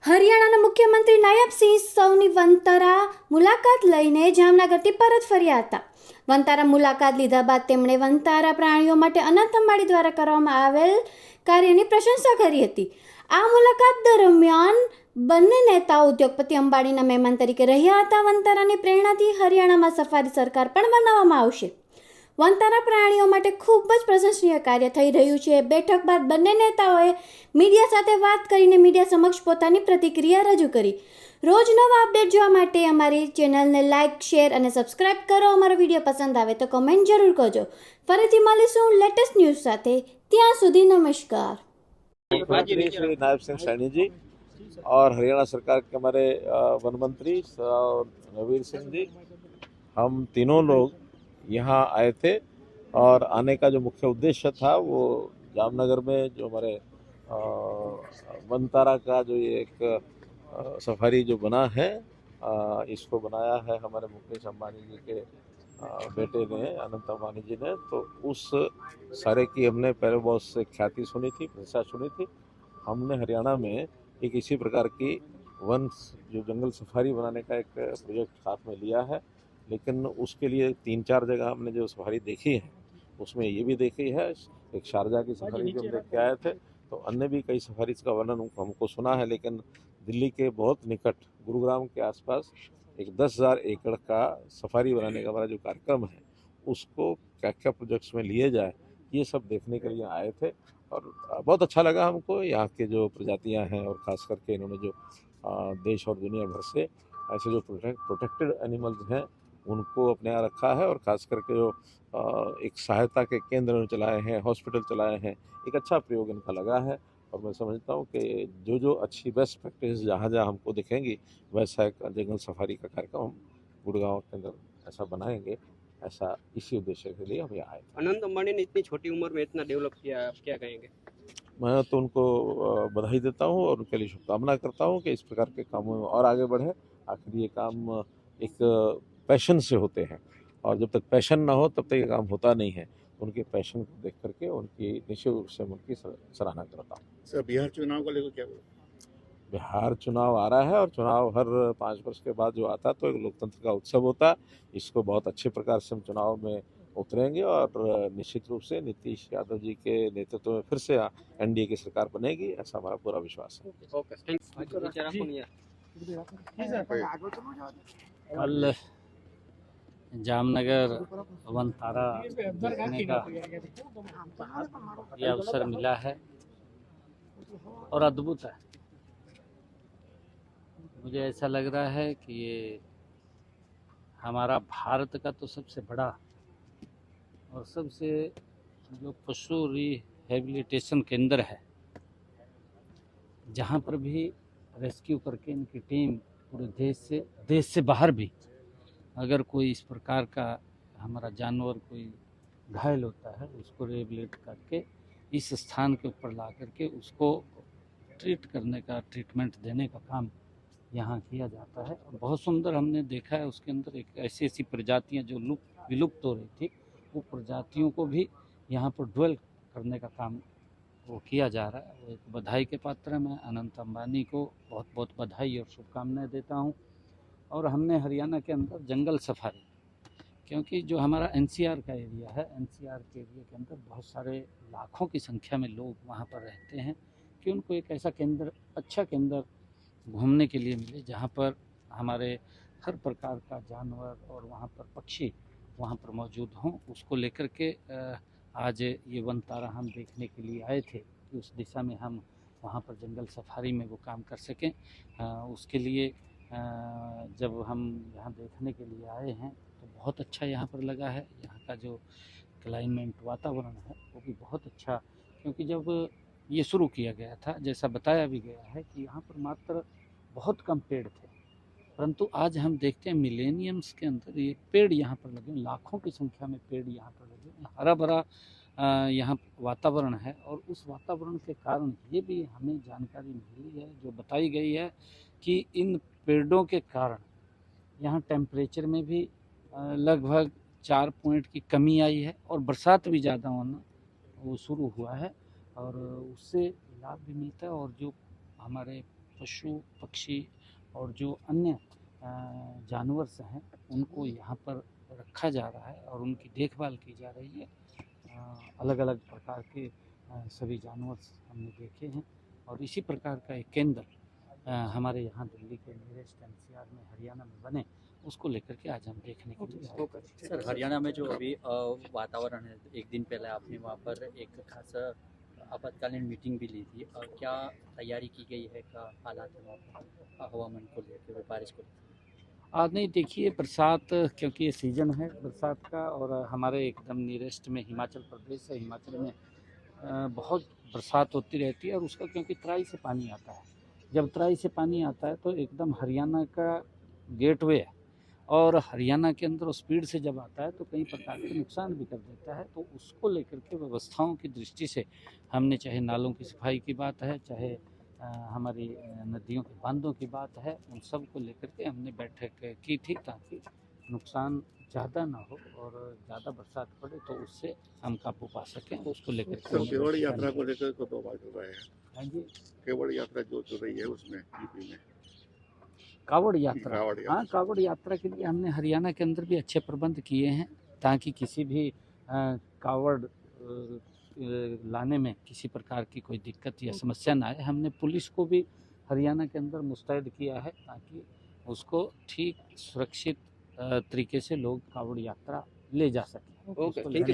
હરિયાણાના મુખ્યમંત્રી નાયબસિંહ સૌની વનતારા મુલાકાત લઈને જામનગરથી પરત ફર્યા હતા. વનતારા મુલાકાત લીધા બાદ તેમણે વનતારા પ્રાણીઓ માટે અનંત અંબાણી દ્વારા કરવામાં આવેલ કાર્યની પ્રશંસા કરી હતી. આ મુલાકાત દરમિયાન બંને નેતાઓ ઉદ્યોગપતિ અંબાણીના મહેમાન તરીકે રહ્યા હતા. વનતારાની પ્રેરણાથી હરિયાણામાં સફારી સરકાર પણ બનાવવામાં આવશે. વનતારા પ્રાણીઓ માટે ખૂબ જ પ્રશંસનીય કાર્ય થઈ રહ્યું છે. બેઠક બાદ બંને નેતાઓએ મીડિયા સાથે વાત કરીને મીડિયા સમક્ષ પોતાની પ્રતિક્રિયા રજૂ કરી. રોજ નવા અપડેટ જોવા માટે અમારી ચેનલને લાઇક, શેર અને સબસ્ક્રાઇબ કરો. અમારો વિડીયો પસંદ આવે તો કમેન્ટ જરૂર કરજો. ફરીથી મળીશું લેટેસ્ટ ન્યૂઝ સાથે. ત્યાં સુધી નમસ્કાર. मुख्यमंत्री श्री नायब सिंह सैनी जी और हरियाणा सरकार के हमारे वन मंत्री रघुवीर सिंह जी, हम तीनों लोग यहाँ आए थे और आने का जो मुख्य उद्देश्य था वो जामनगर में जो हमारे वनतारा का जो ये एक सफारी जो बना है, इसको बनाया है हमारे मुकेश अंबानी जी के बेटे ने, अनंत अंबानी जी ने। तो उस सारे की हमने पहले बहुत से ख्याति सुनी थी, प्रशंसा सुनी थी। हमने हरियाणा में एक इसी प्रकार की वन जो जंगल सफारी बनाने का एक प्रोजेक्ट साथ में लिया है, लेकिन उसके लिए 3-4 जगह हमने जो सफारी देखी है उसमें ये भी देखी है। एक शारजा की सफारी जो हम देख के आए थे, तो अन्य भी कई सफारीज का वर्णन हमको सुना है, लेकिन दिल्ली के बहुत निकट गुरुग्राम के आसपास एक 10,000 एकड़ का सफारी बनाने का हमारा जो कार्यक्रम है उसको क्या क्या प्रोजेक्ट्स में लिए जाए, ये सब देखने के लिए आए थे। और बहुत अच्छा लगा हमको यहाँ के जो प्रजातियाँ हैं, और ख़ास करके इन्होंने जो देश और दुनिया भर से ऐसे जो प्रोटेक्टेड एनिमल्स हैं उनको अपने यहाँ रखा है, और ख़ास करके जो एक सहायता के केंद्र चलाए हैं, हॉस्पिटल चलाए हैं, एक अच्छा प्रयोग इनका लगा है। और मैं समझता हूँ कि जो जो अच्छी बेस्ट प्रैक्टिस जहाँ जहाँ हमको दिखेंगी, वैसा एक जंगल सफारी का कार्यक्रम हम गुड़गांव के अंदर ऐसा बनाएंगे। ऐसा इसी उद्देश्य के लिए हम यहाँ आए। अनंत अंबानी ने इतनी छोटी उम्र में इतना डेवलप किया, आप क्या कहेंगे? मैं तो उनको बधाई देता हूँ और उनके लिए शुभकामना करता हूँ कि इस प्रकार के कामों में और आगे बढ़े। आखिर ये काम एक पैशन से होते हैं, और जब तक पैशन ना हो तब तक ये काम होता नहीं है। उनके पैशन को देख करके उनकी निश्चित रूप से उनकी सराहना करता हूँ। सर, बिहार चुनाव को लेकर क्या बोला? बिहार चुनाव आ रहा है, और चुनाव हर 5 वर्ष के बाद जो आता है तो एक लोकतंत्र का उत्सव होता है। इसको बहुत अच्छे प्रकार से हम चुनाव में उतरेंगे, और निश्चित रूप से नीतीश यादव जी के नेतृत्व में फिर से एनडीए की सरकार बनेगी, ऐसा हमारा पूरा विश्वास है। कल जामनगर वनतारा देखने का यह अवसर मिला है और अद्भुत है। मुझे ऐसा लग रहा है कि ये हमारा भारत का तो सबसे बड़ा और सबसे जो पशु रिहेबिलिटेशन केंद्र है, जहाँ पर भी रेस्क्यू करके इनकी टीम पूरे देश से बाहर भी अगर कोई इस प्रकार का हमारा जानवर कोई घायल होता है, उसको रिहेबिलिट करके इस स्थान के ऊपर ला करके उसको ट्रीटमेंट देने का काम यहाँ किया जाता है। और बहुत सुंदर हमने देखा है, उसके अंदर एक ऐसी प्रजातियाँ जो विलुप्त हो रही थी, वो प्रजातियों को भी यहाँ पर ड्वेल करने का काम वो किया जा रहा है। वो एक बधाई के पात्र है। मैं अनंत अंबानी को बहुत बहुत बधाई और शुभकामनाएं देता हूँ। और हमने हरियाणा के अंदर जंगल सफारी, क्योंकि जो हमारा एनसीआर का एरिया है, एनसीआर के एरिया के अंदर बहुत सारे लाखों की संख्या में लोग वहाँ पर रहते हैं, कि उनको एक ऐसा केंद्र, अच्छा केंद्र घूमने के लिए मिले, जहाँ पर हमारे हर प्रकार का जानवर और वहाँ पर पक्षी वहाँ पर मौजूद हों। उसको लेकर के आज ये वनतारा हम देखने के लिए आए थे, कि उस दिशा में हम वहाँ पर जंगल सफारी में वो काम कर सकें। उसके लिए जब हम यहाँ देखने के लिए आए हैं तो बहुत अच्छा यहाँ पर लगा है। यहाँ का जो क्लाइमेट, वातावरण है, वो भी बहुत अच्छा, क्योंकि जब ये शुरू किया गया था, जैसा बताया भी गया है कि यहाँ पर मात्र बहुत कम पेड़ थे, परंतु आज हम देखते हैं मिलेनियम्स के अंदर ये पेड़ यहाँ पर लगे, लाखों की संख्या में पेड़ यहाँ पर लगे, हरा भरा यहाँ वातावरण है। और उस वातावरण के कारण ये भी हमें जानकारी मिली है, जो बताई गई है, कि इन पेड़ों के कारण यहाँ टेम्परेचर में भी लगभग 4 पॉइंट की कमी आई है, और बरसात भी ज़्यादा होना वो शुरू हुआ है, और उससे लाभ भी मिलता है। और जो हमारे पशु पक्षी और जो अन्य जानवर हैं उनको यहाँ पर रखा जा रहा है और उनकी देखभाल की जा रही है। अलग अलग प्रकार के सभी जानवर हमने देखे हैं और इसी प्रकार का एक केंद्र हमारे यहाँ दिल्ली के नियरेस्ट एनसीआर में हरियाणा में बने, उसको लेकर के आज हम देखने के लिए आए हैं। सर, हरियाणा में जो अभी वातावरण है, एक दिन पहले आपने वहाँ पर एक खास आपातकालीन मीटिंग भी ली थी, और क्या तैयारी की गई है, क्या हालात है वहाँ पर हवामान को लेकर, बारिश को लेकर? नहीं, देखिए बरसात, क्योंकि ये सीज़न है बरसात का और हमारे एकदम नियरेस्ट में हिमाचल प्रदेश है, हिमाचल में बहुत बरसात होती रहती है और उसका क्योंकि तराई से पानी आता है, जब तराई से पानी आता है तो एकदम हरियाणा का गेटवे है और हरियाणा के अंदर स्पीड से जब आता है तो कई प्रकार के नुकसान भी कर देता है। तो उसको लेकर के व्यवस्थाओं की दृष्टि से हमने, चाहे नालों की सफाई की बात है, चाहे हमारी नदियों के बांधों की बात है, उन सब को लेकर के हमने बैठक की थी ताकि नुकसान ज़्यादा ना हो और ज़्यादा बरसात पड़े तो उससे हम काबू पा सकें, उसको लेकर के तो केवड़ यात्रा को लेकर को 2 बार चल रहा है। हाँ जी, केवड़ यात्रा जो चल रही है उसमें यूपी में कावड़ यात्रा, कावड़ यात्रा। हाँ, कावड़ यात्रा के लिए हमने हरियाणा के अंदर भी अच्छे प्रबंध किए हैं ताकि किसी भी कावड़ लाने में किसी प्रकार की कोई दिक्कत या समस्या ना आए। हमने पुलिस को भी हरियाणा के अंदर मुस्तैद किया है ताकि उसको ठीक सुरक्षित तरीके से लोग कावड़ यात्रा ले जा सकें। ओके, उसको थैंक यू।